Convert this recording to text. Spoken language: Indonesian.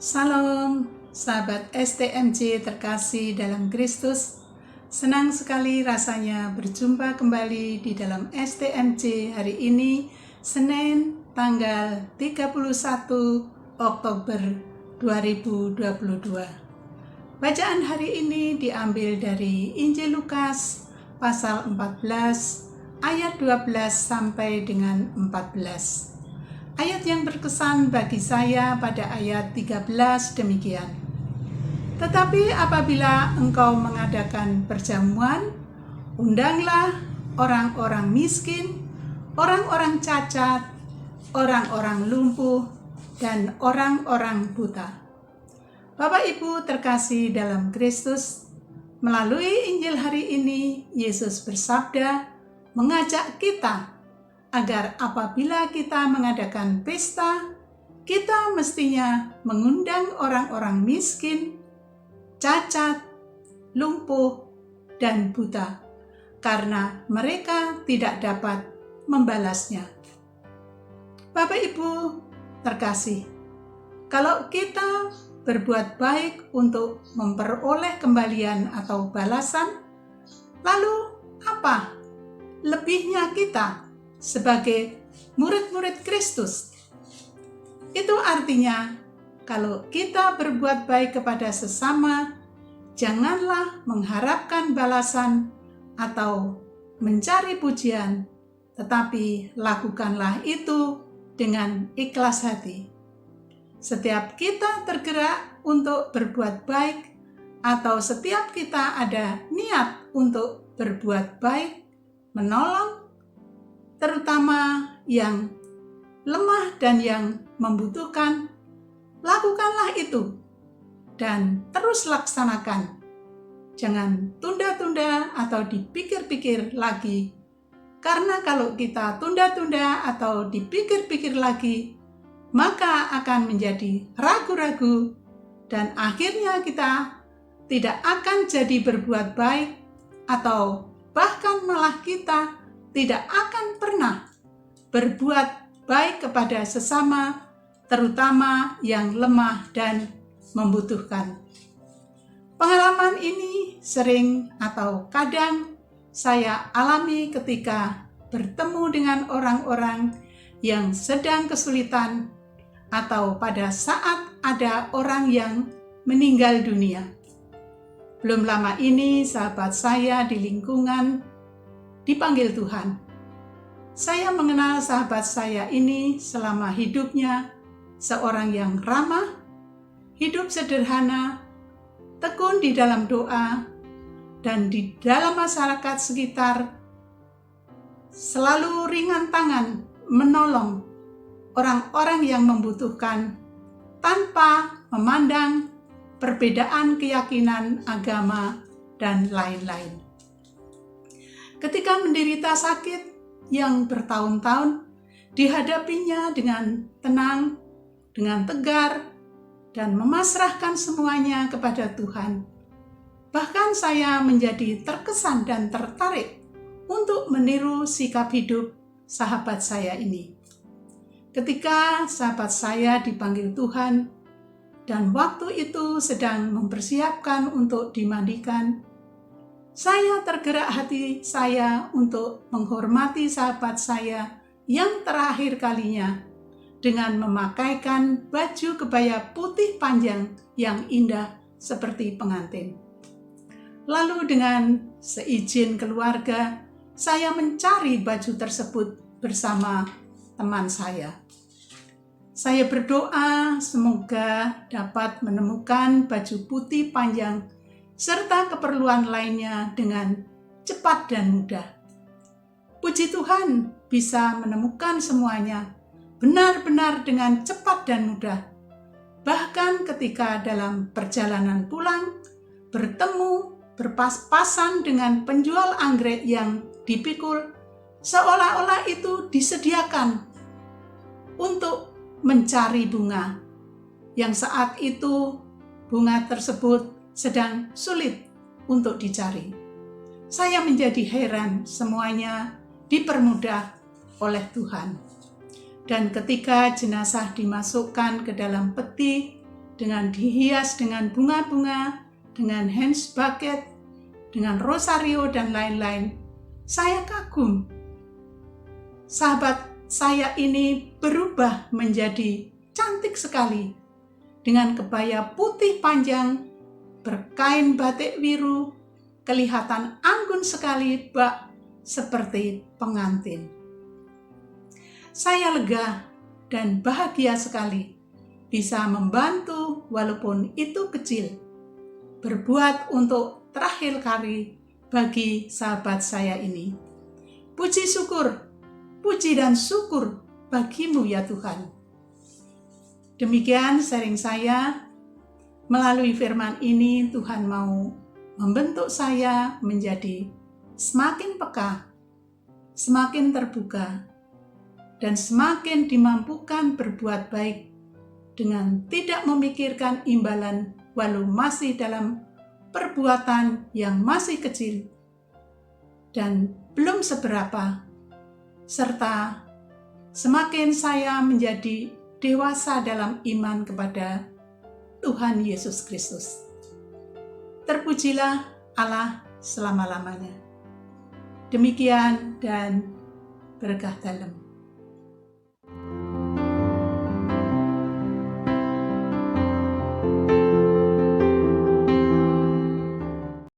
Salam, sahabat STMJ terkasih dalam Kristus. Senang sekali rasanya berjumpa kembali di dalam STMJ hari ini, Senin tanggal 31 Oktober 2022. Bacaan hari ini diambil dari Injil Lukas pasal 14 ayat 12 sampai dengan 14. Ayat yang berkesan bagi saya pada ayat 13 demikian. Tetapi apabila engkau mengadakan perjamuan, undanglah orang-orang miskin, orang-orang cacat, orang-orang lumpuh, dan orang-orang buta. Bapak Ibu terkasih dalam Kristus, melalui Injil hari ini, Yesus bersabda mengajak kita agar apabila kita mengadakan pesta, kita mestinya mengundang orang-orang miskin, cacat, lumpuh, dan buta, karena mereka tidak dapat membalasnya. Bapak Ibu terkasih, kalau kita berbuat baik untuk memperoleh kembalian atau balasan, lalu apa lebihnya kita sebagai murid-murid Kristus? Itu artinya, kalau kita berbuat baik kepada sesama, janganlah mengharapkan balasan atau mencari pujian, tetapi lakukanlah itu dengan ikhlas hati. Setiap kita tergerak untuk berbuat baik, atau setiap kita ada niat untuk berbuat baik, menolong, terutama yang lemah dan yang membutuhkan, lakukanlah itu dan terus laksanakan. Jangan tunda-tunda atau dipikir-pikir lagi, karena kalau kita tunda-tunda atau dipikir-pikir lagi, maka akan menjadi ragu-ragu dan akhirnya kita tidak akan jadi berbuat baik, atau bahkan malah kita tidak akan pernah berbuat baik kepada sesama, terutama yang lemah dan membutuhkan. Pengalaman ini sering atau kadang saya alami ketika bertemu dengan orang-orang yang sedang kesulitan, atau pada saat ada orang yang meninggal dunia. Belum lama ini sahabat saya di lingkungan dipanggil Tuhan. Saya mengenal sahabat saya ini selama hidupnya, seorang yang ramah, hidup sederhana, tekun di dalam doa, dan di dalam masyarakat sekitar selalu ringan tangan menolong orang-orang yang membutuhkan tanpa memandang perbedaan keyakinan, agama, dan lain-lain. Ketika menderita sakit yang bertahun-tahun, dihadapinya dengan tenang, dengan tegar, dan memasrahkan semuanya kepada Tuhan. Bahkan saya menjadi terkesan dan tertarik untuk meniru sikap hidup sahabat saya ini. Ketika sahabat saya dipanggil Tuhan, dan waktu itu sedang mempersiapkan untuk dimandikan, saya tergerak hati saya untuk menghormati sahabat saya yang terakhir kalinya dengan memakaikan baju kebaya putih panjang yang indah seperti pengantin. Lalu dengan seizin keluarga, saya mencari baju tersebut bersama teman saya. Saya berdoa semoga dapat menemukan baju putih panjang serta keperluan lainnya dengan cepat dan mudah. Puji Tuhan, bisa menemukan semuanya benar-benar dengan cepat dan mudah. Bahkan ketika dalam perjalanan pulang, bertemu berpas-pasan dengan penjual anggrek yang dipikul, seolah-olah itu disediakan untuk mencari bunga, yang saat itu bunga tersebut sedang sulit untuk dicari. Saya menjadi heran, semuanya dipermudah oleh Tuhan. Dan ketika jenazah dimasukkan ke dalam peti, dengan dihias dengan bunga-bunga, dengan hands bucket, dengan rosario dan lain-lain. Saya kagum. Sahabat saya ini berubah menjadi cantik sekali dengan kebaya putih panjang, berkain batik biru, kelihatan anggun sekali, bak seperti pengantin. Saya lega dan bahagia sekali bisa membantu walaupun itu kecil, berbuat untuk terakhir kali bagi sahabat saya ini. Puji syukur, puji dan syukur bagimu ya Tuhan. Demikian sharing saya. Melalui firman ini Tuhan mau membentuk saya menjadi semakin peka, semakin terbuka, dan semakin dimampukan berbuat baik dengan tidak memikirkan imbalan walau masih dalam perbuatan yang masih kecil dan belum seberapa, serta semakin saya menjadi dewasa dalam iman kepada Tuhan Yesus Kristus. Terpujilah Allah selama-lamanya. Demikian dan berkah dalam.